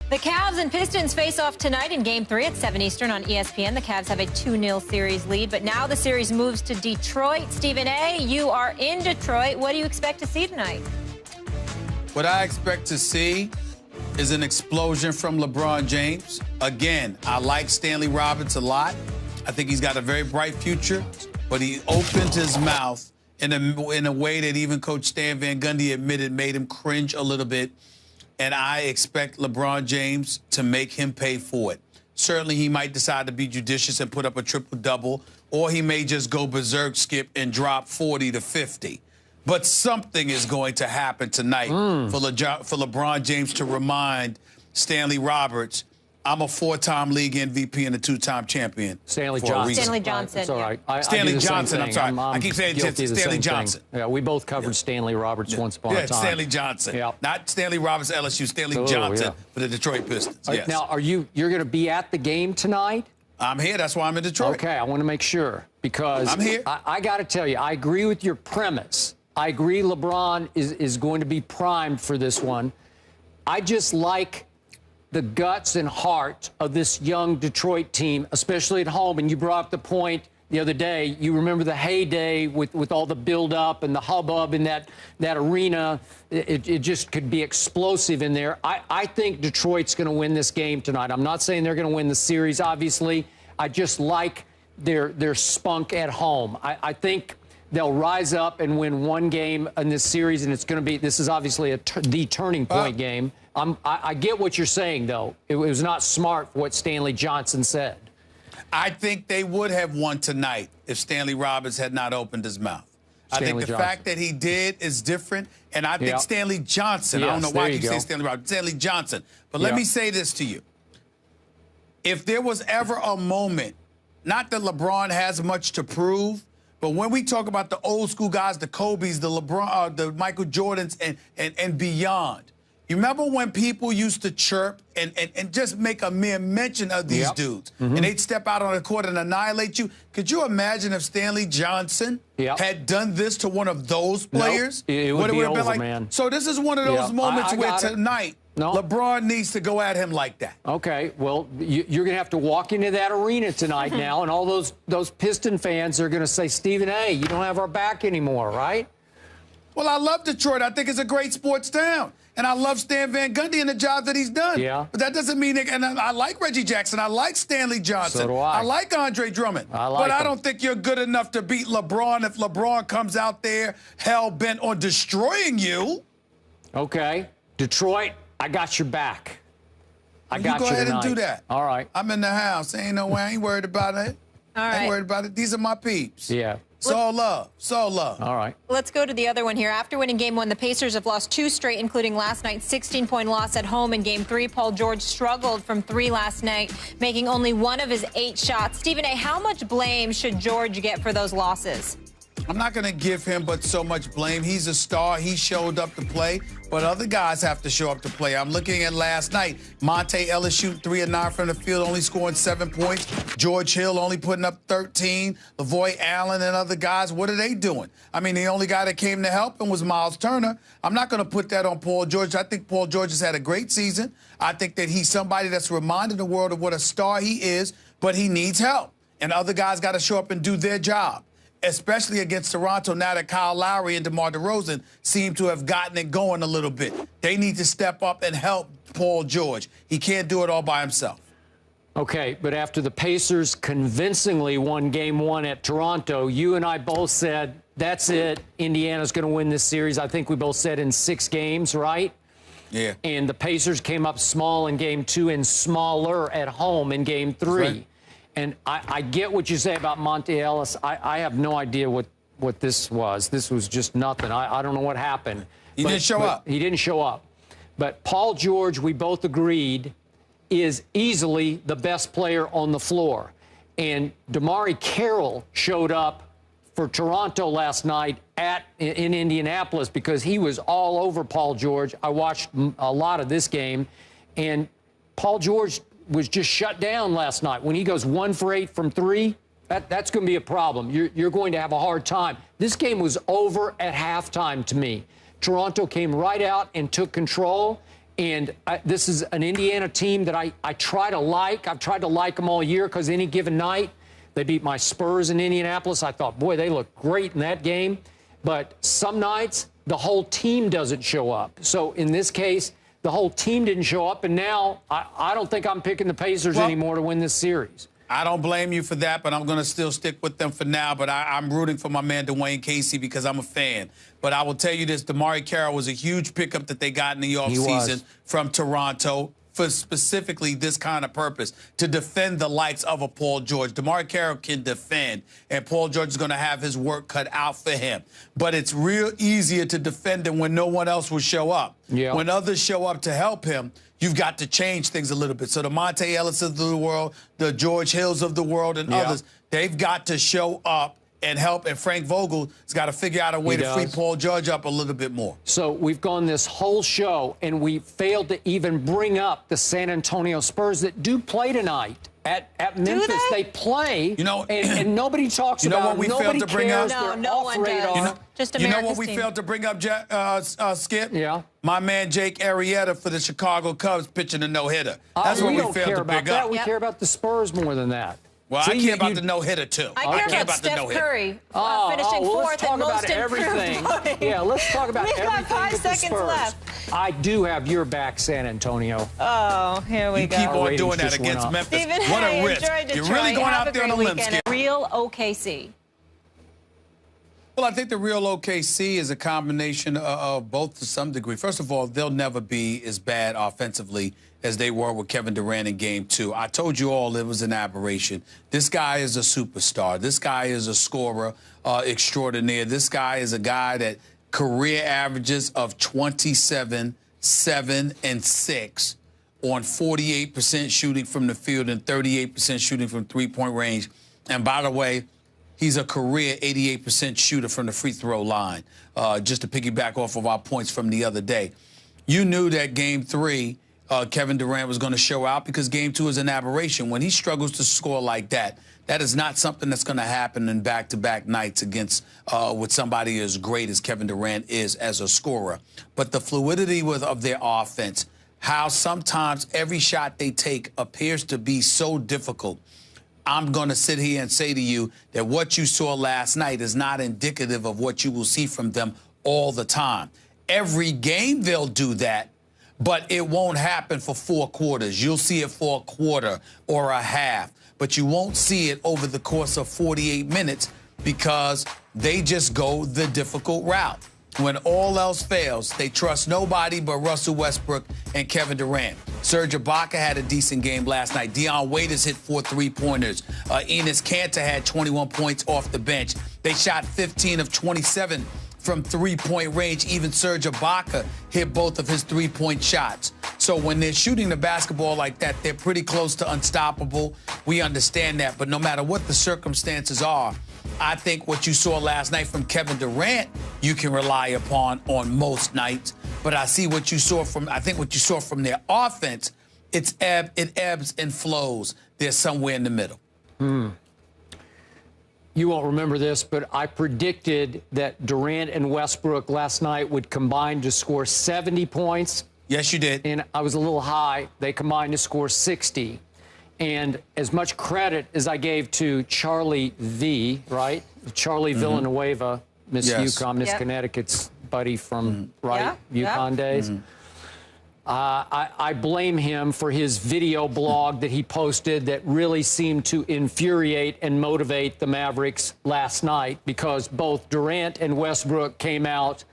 The Cavs and Pistons face off tonight in Game 3 at 7 Eastern on ESPN. The Cavs have a 2-0 series lead, but now the series moves to Detroit. Stephen A., you are in Detroit. What do you expect to see tonight? What I expect to see is an explosion from LeBron James. Again, I like Stanley Roberts a lot. I think he's got a very bright future, but he opened his mouth in a way that even Coach Stan Van Gundy admitted made him cringe a little bit. And I expect LeBron James to make him pay for it. Certainly, he might decide to be judicious and put up a triple-double, or he may just go berserk, Skip, and drop 40 to 50. But something is going to happen tonight for LeBron James to remind Stanley Roberts, I'm a 4-time league MVP and a 2-time champion. Stanley Johnson. Stanley Johnson. That's all right. Stanley Johnson, I'm sorry. I keep saying Stanley Johnson. Yeah, we both covered Stanley Roberts once upon a time. Stanley Johnson. Yeah. Not Stanley Roberts, LSU. Stanley Johnson for the Detroit Pistons. Yes. Now, you're going to be at the game tonight? I'm here. That's why I'm in Detroit. Okay, I want to make sure because I'm here. I got to tell you, I agree with your premise. I agree LeBron is going to be primed for this one. I just like the guts and heart of this young Detroit team, especially at home. And you brought up the point the other day. You remember the heyday with all the build-up and the hubbub in that arena. It just could be explosive in there. I think Detroit's going to win this game tonight. I'm not saying they're going to win the series, obviously. I just like their spunk at home. I think they'll rise up and win one game in this series, and it's going to be, this is obviously the turning point game. I get what you're saying, though. It was not smart what Stanley Johnson said. I think they would have won tonight if Stanley Roberts had not opened his mouth. I think the fact that he did is different, and I think Stanley Johnson, I don't know why I keep saying Stanley Roberts, Stanley Johnson. But let me say this to you. If there was ever a moment, not that LeBron has much to prove, but when we talk about the old school guys, the Kobes, the LeBron, the Michael Jordans, and beyond, you remember when people used to chirp and just make a mere mention of these dudes, and they'd step out on the court and annihilate you? Could you imagine if Stanley Johnson had done this to one of those players? Nope. It would be over, like, man. So this is one of those moments where tonight LeBron needs to go at him like that. Okay, well, you're going to have to walk into that arena tonight now, and all those Piston fans are going to say, Stephen A., you don't have our back anymore, right? Well, I love Detroit. I think it's a great sports town. And I love Stan Van Gundy and the job that he's done. Yeah. But that doesn't mean, and I like Reggie Jackson. I like Stanley Johnson. So do I. I like Andre Drummond. But I don't think you're good enough to beat LeBron if LeBron comes out there hell-bent on destroying you. Okay. Detroit, I got your back. I got you go ahead tonight. and do that. All right. I'm in the house. Ain't no way. I ain't worried about it. All right. I ain't worried about it. These are my peeps. Yeah. It's all love. It's all love. All right. Let's go to the other one here. After winning Game 1, the Pacers have lost 2 straight, including last night's 16-point loss at home in Game 3. Paul George struggled from 3 last night, making only 1 of his 8 shots. Stephen A., how much blame should George get for those losses? I'm not going to give him but so much blame. He's a star. He showed up to play, but other guys have to show up to play. I'm looking at last night. Monte Ellis shooting 3 of 9 from the field, only scoring 7 points. George Hill only putting up 13. Lavoy Allen and other guys, what are they doing? I mean, the only guy that came to help him was Miles Turner. I'm not going to put that on Paul George. I think Paul George has had a great season. I think that he's somebody that's reminded the world of what a star he is, but he needs help. And other guys got to show up and do their job, especially against Toronto now that Kyle Lowry and DeMar DeRozan seem to have gotten it going a little bit. They need to step up and help Paul George. He can't do it all by himself. Okay, but after the Pacers convincingly won Game 1 at Toronto, you and I both said, that's it, Indiana's going to win this series. I think we both said in 6 games, right? Yeah. And the Pacers came up small in Game 2 and smaller at home in Game 3. Right. And I get what you say about Monte Ellis. I have no idea what this was. This was just nothing. I don't know what happened. He didn't show up. He didn't show up. But Paul George, we both agreed, is easily the best player on the floor. And DeMarre Carroll showed up for Toronto last night in Indianapolis because he was all over Paul George. I watched a lot of this game, and Paul George was just shut down last night. When he goes 1 for 8 from 3, that's going to be a problem. You're going to have a hard time. This game was over at halftime to me. Toronto came right out and took control, And this is an Indiana team that I try to like. I've tried to like them all year because any given night, they beat my Spurs in Indianapolis. I thought, boy, they look great in that game. But some nights, the whole team doesn't show up. So in this case, the whole team didn't show up. And now I don't think I'm picking the Pacers anymore to win this series. I don't blame you for that, but I'm going to still stick with them for now. But I'm rooting for my man Dwayne Casey because I'm a fan. But I will tell you this, DeMarre Carroll was a huge pickup that they got in the offseason from Toronto for specifically this kind of purpose, to defend the likes of a Paul George. DeMarre Carroll can defend, and Paul George is going to have his work cut out for him. But it's real easier to defend him when no one else will show up. Yeah. When others show up to help him, you've got to change things a little bit. So the Monte Ellis of the world, the George Hills of the world, and others, they've got to show up and help. And Frank Vogel has got to figure out a way to free Paul George up a little bit more. So we've gone this whole show, and we failed to even bring up the San Antonio Spurs that do play tonight. At Memphis, they play, and nobody talks about it. What we failed to bring up? No one does. Just America's what we team. failed to bring up, Skip? Yeah. My man Jake Arrieta for the Chicago Cubs pitching a no-hitter. That's what we failed to bring up. We care about the Spurs more than that. Well, I care about the no-hitter, too. I care about Steph Curry finishing fourth and most improved. Yeah, let's talk about everything. We've got 5 seconds left. I do have your back, San Antonio. Oh, here we go. You keep on doing that against Memphis. Stephen, what a risk. You're really going out there on a limb, Skip. Real OKC. Well, I think the real OKC is a combination of both to some degree. First of all, they'll never be as bad offensively as they were with Kevin Durant in Game 2. I told you all it was an aberration. This guy is a superstar. This guy is a scorer extraordinaire. This guy is a guy that career averages of 27, 7, and 6 on 48% shooting from the field and 38% shooting from three-point range. And by the way, he's a career 88% shooter from the free throw line, just to piggyback off of our points from the other day. You knew that Game 3, Kevin Durant was going to show out because Game 2 is an aberration. When he struggles to score like that, that is not something that's going to happen in back-to-back nights against with somebody as great as Kevin Durant is as a scorer. But the fluidity of their offense, how sometimes every shot they take appears to be so difficult. I'm going to sit here and say to you that what you saw last night is not indicative of what you will see from them all the time. Every game they'll do that, but it won't happen for 4 quarters. You'll see it for a quarter or a half, but you won't see it over the course of 48 minutes because they just go the difficult route. When all else fails, they trust nobody but Russell Westbrook and Kevin Durant. Serge Ibaka had a decent game last night. Dion Waiters hit 4 3-pointers. Enes Kanter had 21 points off the bench. They shot 15 of 27 from three-point range. Even Serge Ibaka hit both of his three-point shots. So when they're shooting the basketball like that, they're pretty close to unstoppable. We understand that. But no matter what the circumstances are, I think what you saw last night from Kevin Durant, you can rely upon on most nights. But I think what you saw from their offense, it ebbs and flows. They're somewhere in the middle. You won't remember this, but I predicted that Durant and Westbrook last night would combine to score 70 points. Yes, you did. And I was a little high. They combined to score 60. And as much credit as I gave to Charlie V, right? Charlie Villanueva, Miss UConn, Miss Connecticut's buddy from, UConn days. I blame him for his video blog that he posted that really seemed to infuriate and motivate the Mavericks last night because both Durant and Westbrook came out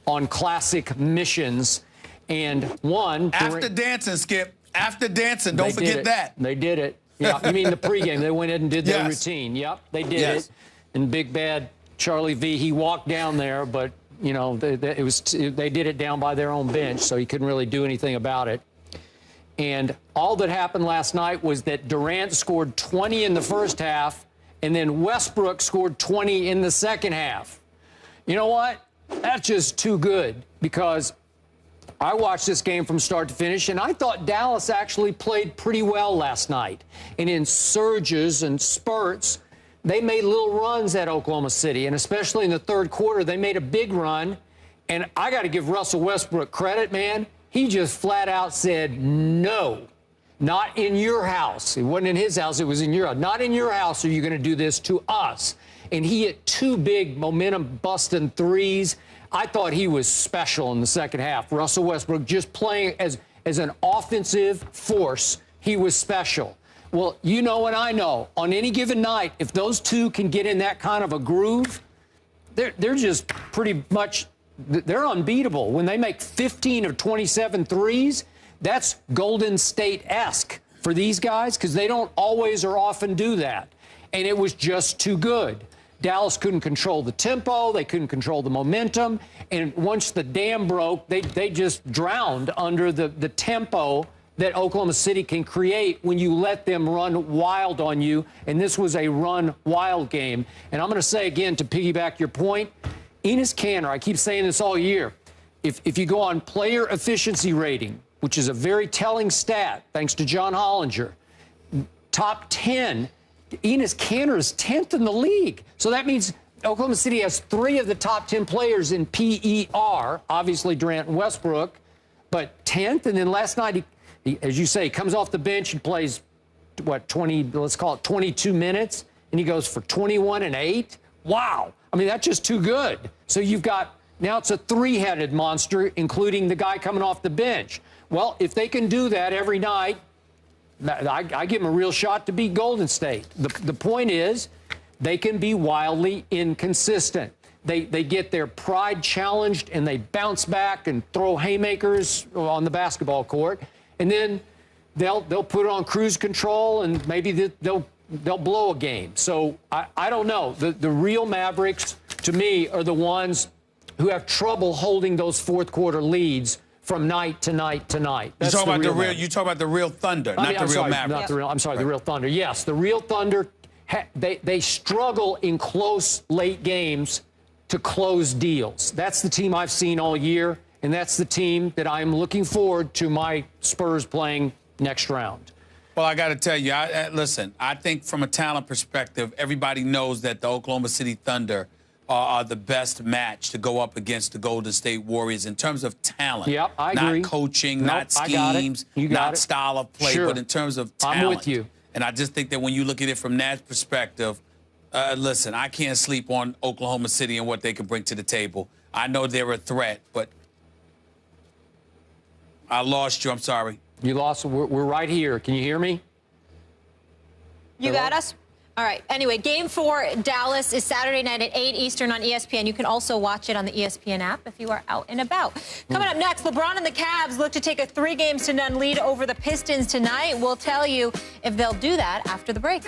on classic missions and won. After dancing, Skip. After dancing. Don't forget that. They did it. Yeah, you mean the pregame. They went in and did their routine. Yep, they did it. And big bad Charlie V, he walked down there, but you know, they did it down by their own bench, so he couldn't really do anything about it. And all that happened last night was that Durant scored 20 in the first half, and then Westbrook scored 20 in the second half. You know what? That's just too good because I watched this game from start to finish, and I thought Dallas actually played pretty well last night. And in surges and spurts, they made little runs at Oklahoma City, and especially in the third quarter, they made a big run. And I got to give Russell Westbrook credit, man. He just flat out said, no, not in your house. It wasn't in his house. It was in your house. Not in your house are you going to do this to us. And he hit 2 big momentum-busting threes. I thought he was special in the second half. Russell Westbrook just playing as an offensive force. He was special. Well, you know and I know, on any given night, if those two can get in that kind of a groove, they're just pretty much, they're unbeatable. When they make 15 of 27 threes, that's Golden State-esque for these guys because they don't always or often do that. And it was just too good. Dallas couldn't control the tempo. They couldn't control the momentum. And once the dam broke, they just drowned under the tempo that Oklahoma City can create when you let them run wild on you. And this was a run wild game. And I'm going to say again, to piggyback your point, Enes Kanter, I keep saying this all year, if you go on player efficiency rating, which is a very telling stat, thanks to John Hollinger, top 10, Enes Kanter is 10th in the league. So that means Oklahoma City has 3 of the top 10 players in PER, obviously Durant and Westbrook, but 10th. And then last night, he, as you say, comes off the bench and plays, what, 20, let's call it 22 minutes, and he goes for 21 and 8. Wow. I mean, that's just too good. So you've got, now it's a 3-headed monster, including the guy coming off the bench. Well, if they can do that every night, I give them a real shot to beat Golden State. The point is, they can be wildly inconsistent. They get their pride challenged, and they bounce back and throw haymakers on the basketball court. And then they'll put it on cruise control, and maybe they'll blow a game. So I don't know. The real Mavericks, to me, are the ones who have trouble holding those fourth-quarter leads from night to night to night. You talk about the real Thunder, not the real Mavericks. I'm sorry, the real Thunder. Yes, the real Thunder, they struggle in close late games to close deals. That's the team I've seen all year, and that's the team that I'm looking forward to my Spurs playing next round. Well, I got to tell you, listen, I think from a talent perspective, everybody knows that the Oklahoma City Thunder are the best match to go up against the Golden State Warriors in terms of talent. Yep, I agree. Not coaching, not schemes, not style of play, but in terms of talent. I'm with you. And I just think that when you look at it from that perspective, listen, I can't sleep on Oklahoma City and what they can bring to the table. I know they're a threat, but I lost you. I'm sorry. You lost. We're right here. Can you hear me? You got us? All right. Anyway, Game 4, Dallas, is Saturday night at 8 Eastern on ESPN. You can also watch it on the ESPN app if you are out and about. Coming up next, LeBron and the Cavs look to take a 3-0 lead over the Pistons tonight. We'll tell you if they'll do that after the break.